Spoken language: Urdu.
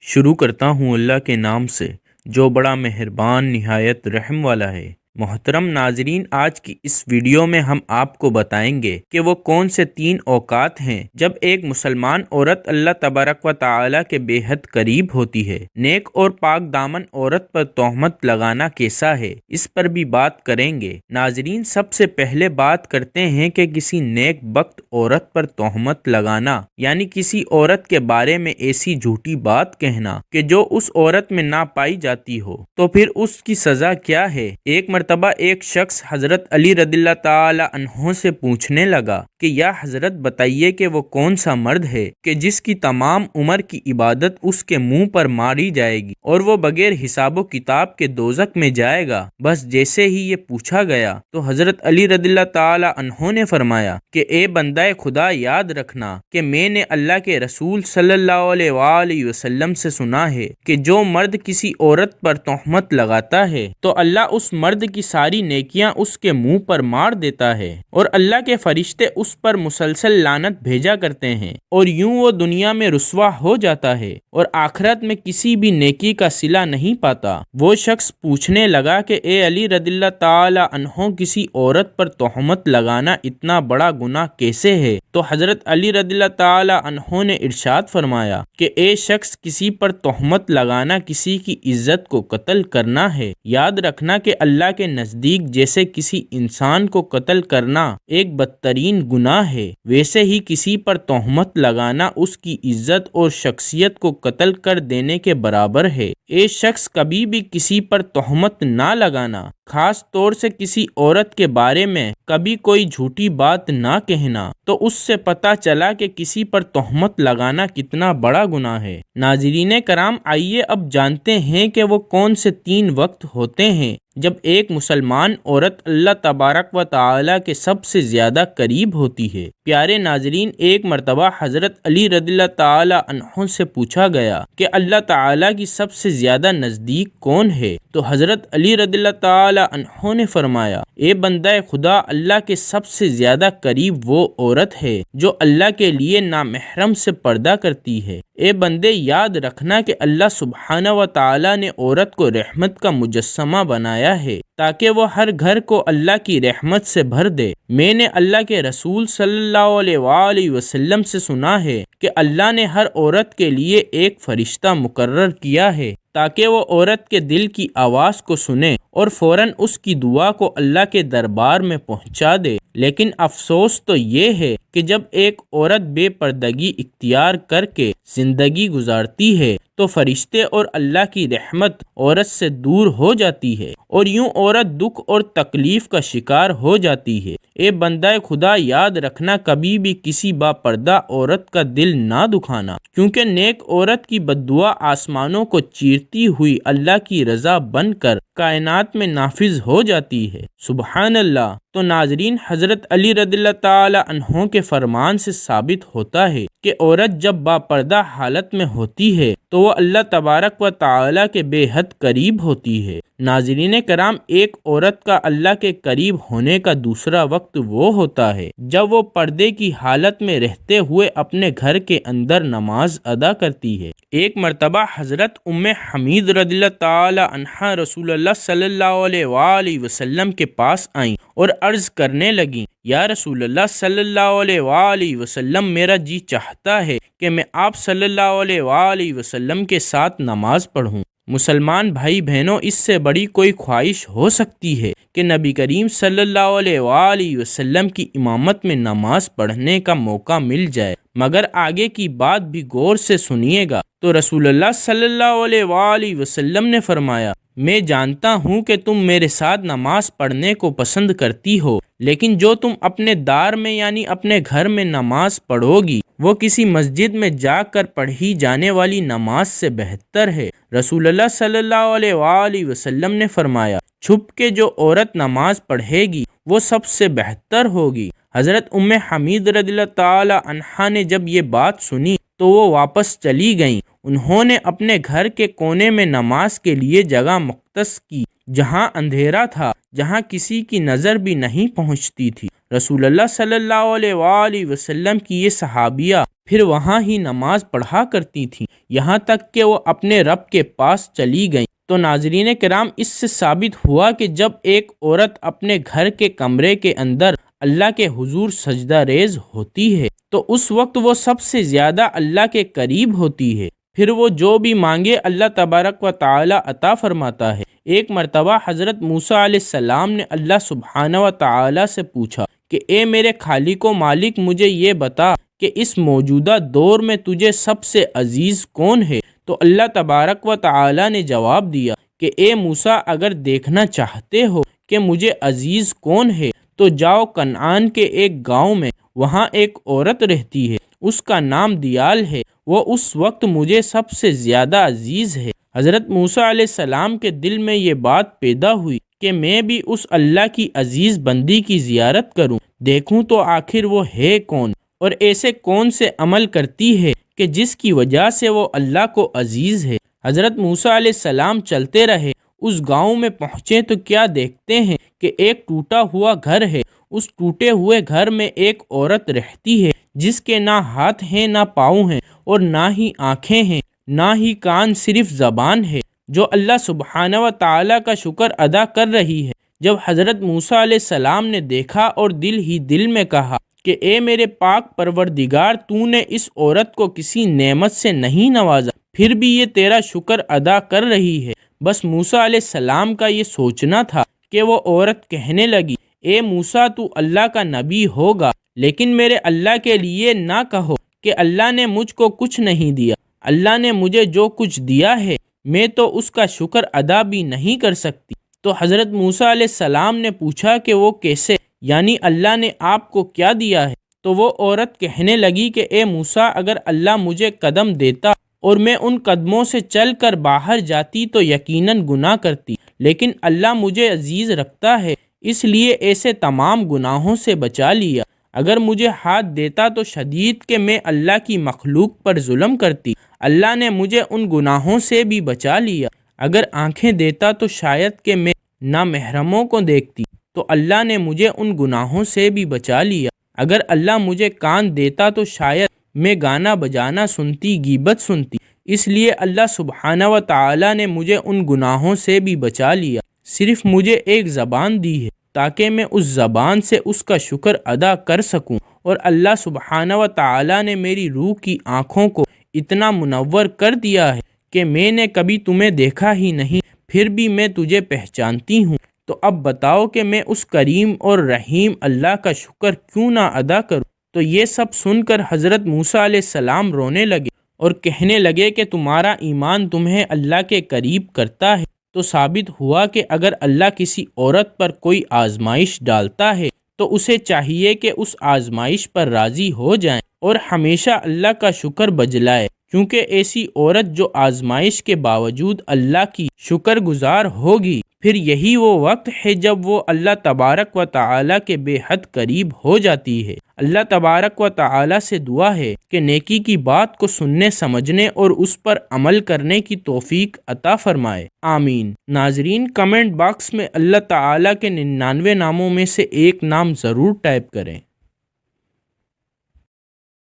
شروع کرتا ہوں اللہ کے نام سے جو بڑا مہربان نہایت رحم والا ہے۔ محترم ناظرین، آج کی اس ویڈیو میں ہم آپ کو بتائیں گے کہ وہ کون سے 3 اوقات ہیں جب ایک مسلمان عورت اللہ تبارک و تعالی کے بے حد قریب ہوتی ہے۔ نیک اور پاک دامن عورت پر تہمت لگانا کیسا ہے، اس پر بھی بات کریں گے۔ ناظرین، سب سے پہلے بات کرتے ہیں کہ کسی نیک بخت عورت پر تہمت لگانا یعنی کسی عورت کے بارے میں ایسی جھوٹی بات کہنا کہ جو اس عورت میں نہ پائی جاتی ہو، تو پھر اس کی سزا کیا ہے؟ ایک مرتبہ ایک شخص حضرت علی رضی اللہ تعالی عنہ سے پوچھنے لگا کہ یا حضرت بتائیے کہ وہ کون سا مرد ہے کہ جس کی تمام عمر کی عبادت اس کے منہ پر ماری جائے گی اور وہ بغیر حساب و کتاب کے دوزخ میں جائے گا۔ بس جیسے ہی یہ پوچھا گیا تو حضرت علی رضی اللہ تعالی عنہ نے فرمایا کہ اے بندہ خدا، یاد رکھنا کہ میں نے اللہ کے رسول صلی اللہ علیہ وآلہ وسلم سے سنا ہے کہ جو مرد کسی عورت پر تہمت لگاتا ہے تو اللہ اس مرد کی ساری نیکیاں اس کے منہ پر مار دیتا ہے، اور اللہ کے فرشتے اس پر مسلسل لعنت بھیجا کرتے ہیں، اور یوں وہ دنیا میں رسوا ہو جاتا ہے اور آخرت میں کسی بھی نیکی کا صلہ نہیں پاتا۔ وہ شخص پوچھنے لگا کہ اے علی رضی اللہ تعالی عنہ، کسی عورت پر تہمت لگانا اتنا بڑا گناہ کیسے ہے؟ تو حضرت علی رضی اللہ تعالی عنہ نے ارشاد فرمایا کہ اے شخص، کسی پر تہمت لگانا کسی کی عزت کو قتل کرنا ہے۔ یاد رکھنا کہ اللہ کے نزدیک جیسے کسی انسان کو قتل کرنا ایک بدترین گناہ ہے، ویسے ہی کسی پر تہمت لگانا اس کی عزت اور شخصیت کو قتل کر دینے کے برابر ہے۔ اے شخص، کبھی بھی کسی پر تہمت نہ لگانا، خاص طور سے کسی عورت کے بارے میں کبھی کوئی جھوٹی بات نہ کہنا، تو اس سے پتہ چلا کہ کسی پر تہمت لگانا کتنا بڑا گناہ ہے۔ ناظرین کرام، آئیے اب جانتے ہیں کہ وہ کون سے 3 وقت ہوتے ہیں جب ایک مسلمان عورت اللہ تبارک و تعالی کے سب سے زیادہ قریب ہوتی ہے۔ پیارے ناظرین، ایک مرتبہ حضرت علی رضی اللہ تعالی عنہ سے پوچھا گیا کہ اللہ تعالی کی سب سے زیادہ نزدیک کون ہے؟ تو حضرت علی رضی اللہ تعالی عنہ نے فرمایا، اے بندہ خدا، اللہ کے سب سے زیادہ قریب وہ عورت ہے جو اللہ کے لیے نامحرم سے پردہ کرتی ہے۔ اے بندے، یاد رکھنا کہ اللہ سبحانہ و تعالی نے عورت کو رحمت کا مجسمہ بنایا ہے تاکہ وہ ہر گھر کو اللہ کی رحمت سے بھر دے۔ میں نے اللہ کے رسول صلی اللہ علیہ وآلہ وسلم سے سنا ہے کہ اللہ نے ہر عورت کے لیے ایک فرشتہ مقرر کیا ہے تاکہ وہ عورت کے دل کی آواز کو سنے اور فوراً اس کی دعا کو اللہ کے دربار میں پہنچا دے۔ لیکن افسوس تو یہ ہے کہ جب ایک عورت بے پردگی اختیار کر کے زندگی گزارتی ہے تو فرشتے اور اللہ کی رحمت عورت سے دور ہو جاتی ہے اور یوں عورت دکھ اور تکلیف کا شکار ہو جاتی ہے۔ اے بندہ خدا، یاد رکھنا، کبھی بھی کسی با پردہ عورت کا دل نہ دکھانا، کیونکہ نیک عورت کی بد دعا آسمانوں کو چیرتی ہوئی اللہ کی رضا بن کر کائنات میں نافذ ہو جاتی ہے۔ سبحان اللہ۔ تو ناظرین، حضرت علی رضی اللہ تعالی عنہ کے فرمان سے ثابت ہوتا ہے کہ عورت جب با پردہ حالت میں ہوتی ہے تو وہ اللہ تبارک و تعالی کے بے حد قریب ہوتی ہے۔ ناظرین کرام، ایک عورت کا اللہ کے قریب ہونے کا دوسرا وقت وہ ہوتا ہے جب وہ پردے کی حالت میں رہتے ہوئے اپنے گھر کے اندر نماز ادا کرتی ہے۔ ایک مرتبہ حضرت ام حمید رضی اللہ تعالی عنہا رسول اللہ صلی اللہ علیہ وآلہ وسلم کے پاس آئیں اور عرض کرنے لگیں، یا رسول اللہ صلی اللہ علیہ وآلہ وسلم، میرا جی چاہتا ہے کہ میں آپ صلی اللہ علیہ وآلہ وسلم کے ساتھ نماز پڑھوں۔ مسلمان بھائی بہنوں، اس سے بڑی کوئی خواہش ہو سکتی ہے کہ نبی کریم صلی اللہ علیہ وآلہ وسلم کی امامت میں نماز پڑھنے کا موقع مل جائے؟ مگر آگے کی بات بھی غور سے سنیے گا۔ تو رسول اللہ صلی اللہ علیہ وآلہ وسلم نے فرمایا، میں جانتا ہوں کہ تم میرے ساتھ نماز پڑھنے کو پسند کرتی ہو، لیکن جو تم اپنے دار میں یعنی اپنے گھر میں نماز پڑھو گی وہ کسی مسجد میں جا کر پڑھی جانے والی نماز سے بہتر ہے۔ رسول اللہ صلی اللہ علیہ وآلہ وسلم نے فرمایا، چھپ کے جو عورت نماز پڑھے گی وہ سب سے بہتر ہوگی۔ حضرت ام حمید رضی اللہ تعالی عنہا نے جب یہ بات سنی تو وہ واپس چلی گئیں۔ انہوں نے اپنے گھر کے کونے میں نماز کے لیے جگہ مختص کی جہاں اندھیرا تھا، جہاں کسی کی نظر بھی نہیں پہنچتی تھی۔ رسول اللہ صلی اللہ علیہ وآلہ وسلم کی یہ صحابیہ پھر وہاں ہی نماز پڑھا کرتی تھیں۔ یہاں تک کہ وہ اپنے رب کے پاس چلی گئیں۔ تو ناظرین کرام، اس سے ثابت ہوا کہ جب ایک عورت اپنے گھر کے کمرے کے اندر اللہ کے حضور سجدہ ریز ہوتی ہے تو اس وقت وہ سب سے زیادہ اللہ کے قریب ہوتی ہے، پھر وہ جو بھی مانگے اللہ تبارک و تعالی عطا فرماتا ہے۔ ایک مرتبہ حضرت موسیٰ علیہ السلام نے اللہ سبحانہ و تعالی سے پوچھا کہ اے میرے خالق و مالک، مجھے یہ بتا کہ اس موجودہ دور میں تجھے سب سے عزیز کون ہے؟ تو اللہ تبارک و تعالی نے جواب دیا کہ اے موسیٰ، اگر دیکھنا چاہتے ہو کہ مجھے عزیز کون ہے تو جاؤ کنعان کے ایک گاؤں میں، وہاں ایک عورت رہتی ہے، اس کا نام دیال ہے، وہ اس وقت مجھے سب سے زیادہ عزیز ہے۔ حضرت موسیٰ علیہ السلام کے دل میں یہ بات پیدا ہوئی کہ میں بھی اس اللہ کی عزیز بندی کی زیارت کروں، دیکھوں تو آخر وہ ہے کون، اور ایسے کون سے عمل کرتی ہے کہ جس کی وجہ سے وہ اللہ کو عزیز ہے۔ حضرت موسیٰ علیہ السلام چلتے رہے، اس گاؤں میں پہنچے تو کیا دیکھتے ہیں کہ ایک ٹوٹا ہوا گھر ہے۔ اس ٹوٹے ہوئے گھر میں ایک عورت رہتی ہے جس کے نہ ہاتھ ہیں نہ پاؤں ہیں، اور نہ ہی آنکھیں ہیں نہ ہی کان، صرف زبان ہے، جو اللہ سبحانہ و تعالیٰ کا شکر ادا کر رہی ہے۔ جب حضرت موسیٰ علیہ السلام نے دیکھا اور دل ہی دل میں کہا کہ اے میرے پاک پروردگار، تو نے اس عورت کو کسی نعمت سے نہیں نوازا، پھر بھی یہ تیرا شکر ادا کر رہی ہے۔ بس موسیٰ علیہ السلام کا یہ سوچنا تھا کہ وہ عورت کہنے لگی، اے موسیٰ، تو اللہ کا نبی ہوگا، لیکن میرے اللہ کے لیے نہ کہو کہ اللہ نے مجھ کو کچھ نہیں دیا۔ اللہ نے مجھے جو کچھ دیا ہے میں تو اس کا شکر ادا بھی نہیں کر سکتی۔ تو حضرت موسیٰ علیہ السلام نے پوچھا کہ وہ کیسے، یعنی اللہ نے آپ کو کیا دیا ہے؟ تو وہ عورت کہنے لگی کہ اے موسیٰ، اگر اللہ مجھے قدم دیتا اور میں ان قدموں سے چل کر باہر جاتی تو یقیناً گناہ کرتی، لیکن اللہ مجھے عزیز رکھتا ہے، اس لیے ایسے تمام گناہوں سے بچا لیا۔ اگر مجھے ہاتھ دیتا تو شدید کہ میں اللہ کی مخلوق پر ظلم کرتی، اللہ نے مجھے ان گناہوں سے بھی بچا لیا۔ اگر آنکھیں دیتا تو شاید کہ میں نامحرموں کو دیکھتی، تو اللہ نے مجھے ان گناہوں سے بھی بچا لیا۔ اگر اللہ مجھے کان دیتا تو شاید میں گانا بجانا سنتی، غیبت سنتی، اس لیے اللہ سبحانہ و تعالی نے مجھے ان گناہوں سے بھی بچا لیا۔ صرف مجھے ایک زبان دی ہے تاکہ میں اس زبان سے اس کا شکر ادا کر سکوں، اور اللہ سبحانہ و تعالی نے میری روح کی آنکھوں کو اتنا منور کر دیا ہے کہ میں نے کبھی تمہیں دیکھا ہی نہیں، پھر بھی میں تجھے پہچانتی ہوں۔ تو اب بتاؤ کہ میں اس کریم اور رحیم اللہ کا شکر کیوں نہ ادا کروں؟ تو یہ سب سن کر حضرت موسیٰ علیہ السلام رونے لگے اور کہنے لگے کہ تمہارا ایمان تمہیں اللہ کے قریب کرتا ہے۔ تو ثابت ہوا کہ اگر اللہ کسی عورت پر کوئی آزمائش ڈالتا ہے تو اسے چاہیے کہ اس آزمائش پر راضی ہو جائیں اور ہمیشہ اللہ کا شکر بجلائے، کیونکہ ایسی عورت جو آزمائش کے باوجود اللہ کی شکر گزار ہوگی، پھر یہی وہ وقت ہے جب وہ اللہ تبارک و تعالی کے بے حد قریب ہو جاتی ہے۔ اللہ تبارک و تعالی سے دعا ہے کہ نیکی کی بات کو سننے، سمجھنے اور اس پر عمل کرنے کی توفیق عطا فرمائے، آمین۔ ناظرین، کمنٹ باکس میں اللہ تعالی کے 99 ناموں میں سے ایک نام ضرور ٹائپ کریں۔